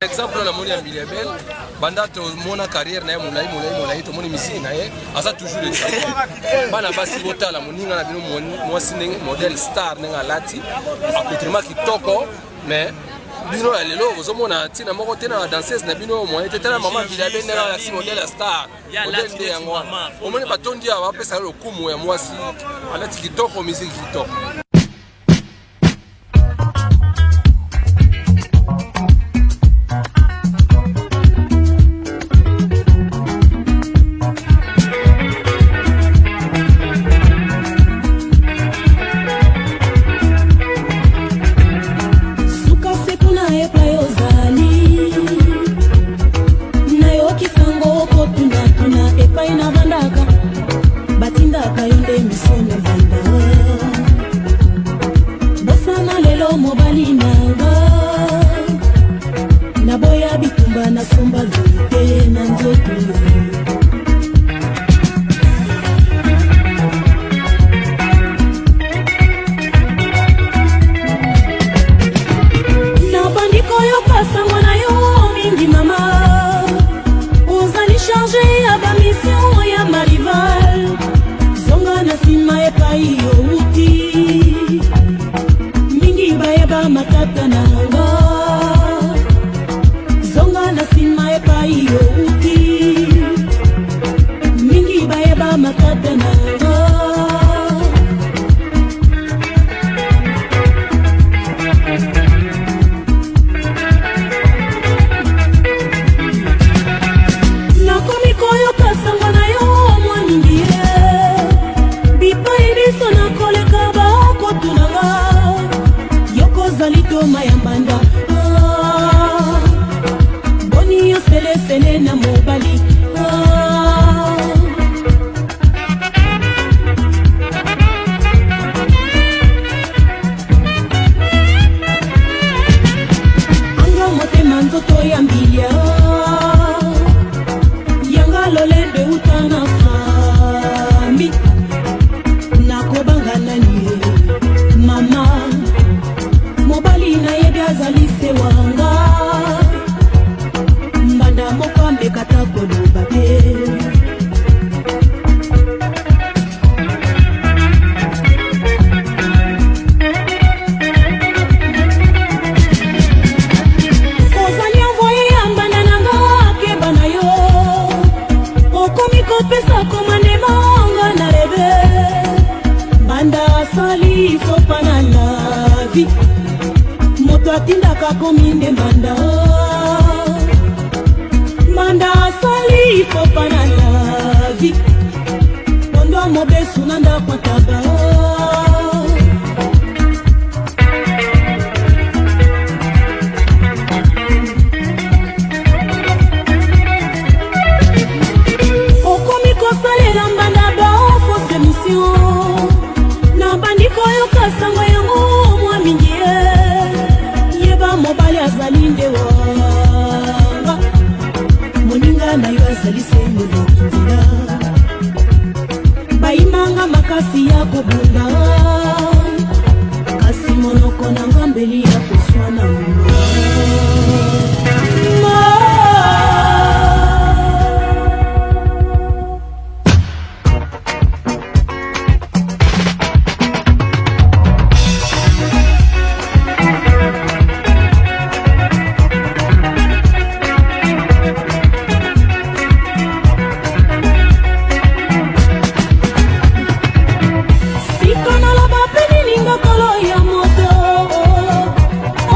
Exemple la moni ya Bilebel banda to mona carrière na ye molai to moni misini na ye asa toujours le champion bana basi bota la moninga na bino mwasi ndenge model star ndenge alati accoutrement kitoko mais bino ya lelo ozomona tina moko te na danseuse na bino moye te tala mama Bilebel ndenge alati model star model nde yango omoni batondi awa bapesa lokumu ya mwasi alati kitoko musique kitoko.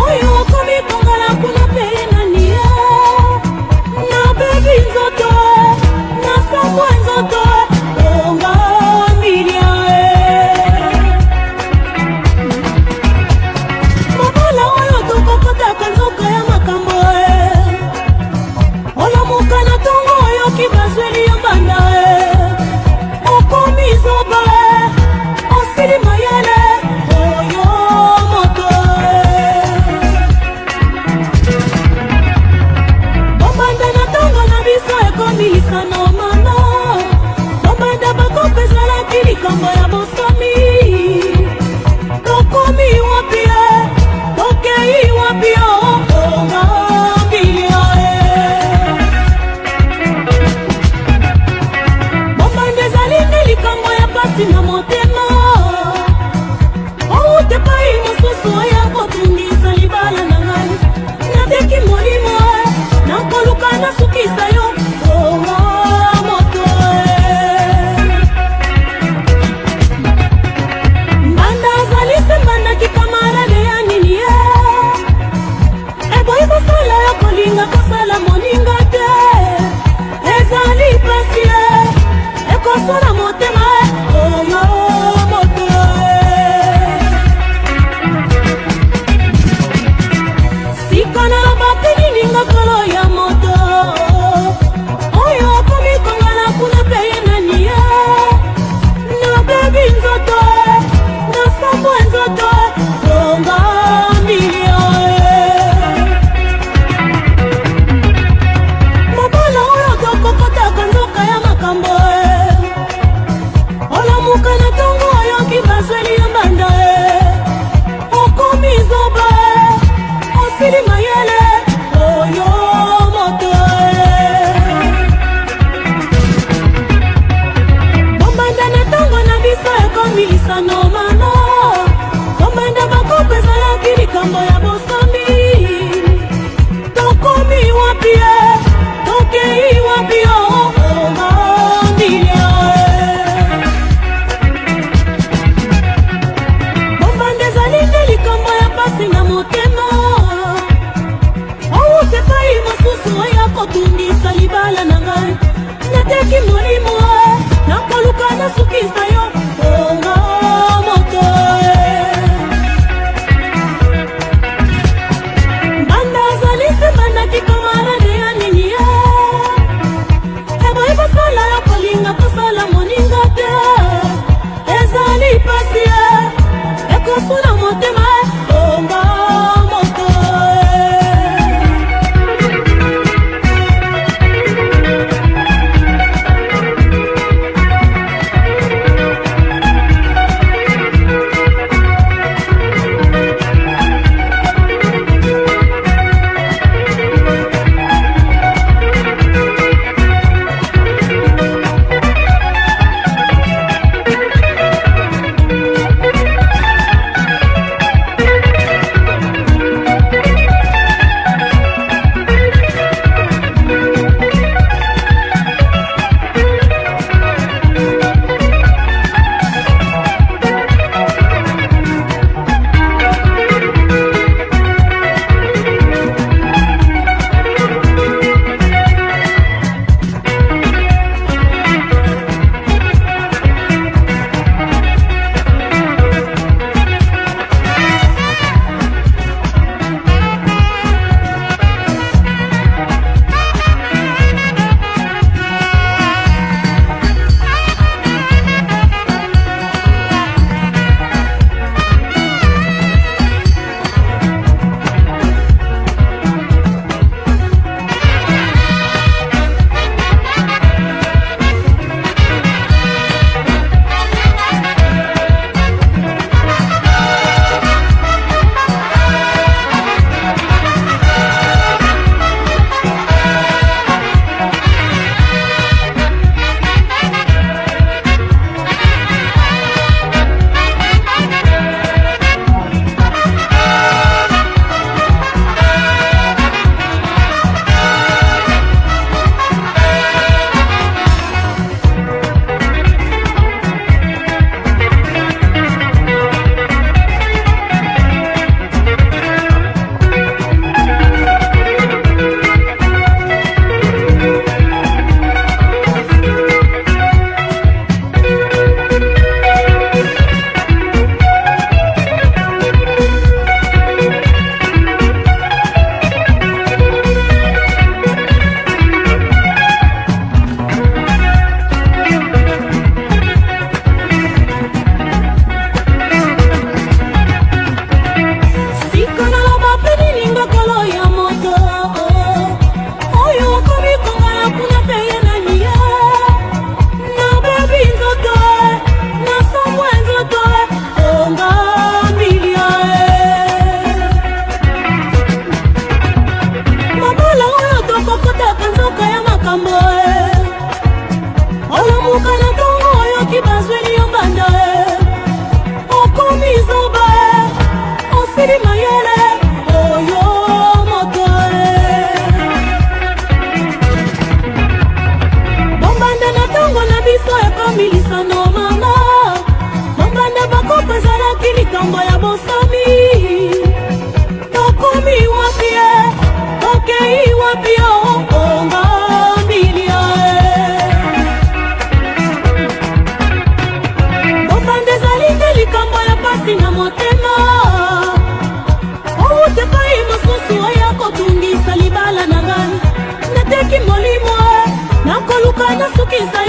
Oyo komi bongala kuna pe basala ya kolinga kosala moninga te ezali pasi ekosala motema oyo moto sikana bakelininga kolo ya moto oyo komikongana kuna peye nani ye na bebi nzoto na sambo nzoto tonga milio mobala oyo tokokotaka nzoka ya makambo olamuka na tongo oyoki bazweli ya mbanda okomi zoba osili mayele oyo moto bombanda na tongo na biso ekomilisa nomano bombanda bakopo ezalaki likambo ya bosambi tokomi wapi tokei wapi omambilia bombanda ezali nde likambo ya pasi na motema oute pai mosusu oya kotungisa libala na ngai nateki molimo nakoluka nasukisa yo onga moto mbanda azali se bandaki kamarade ya nini ye eboyi basala ya kolinga kosala moninga te ezali pasi ekosuna motema onga moto nateki molimo nakoluka nasukisa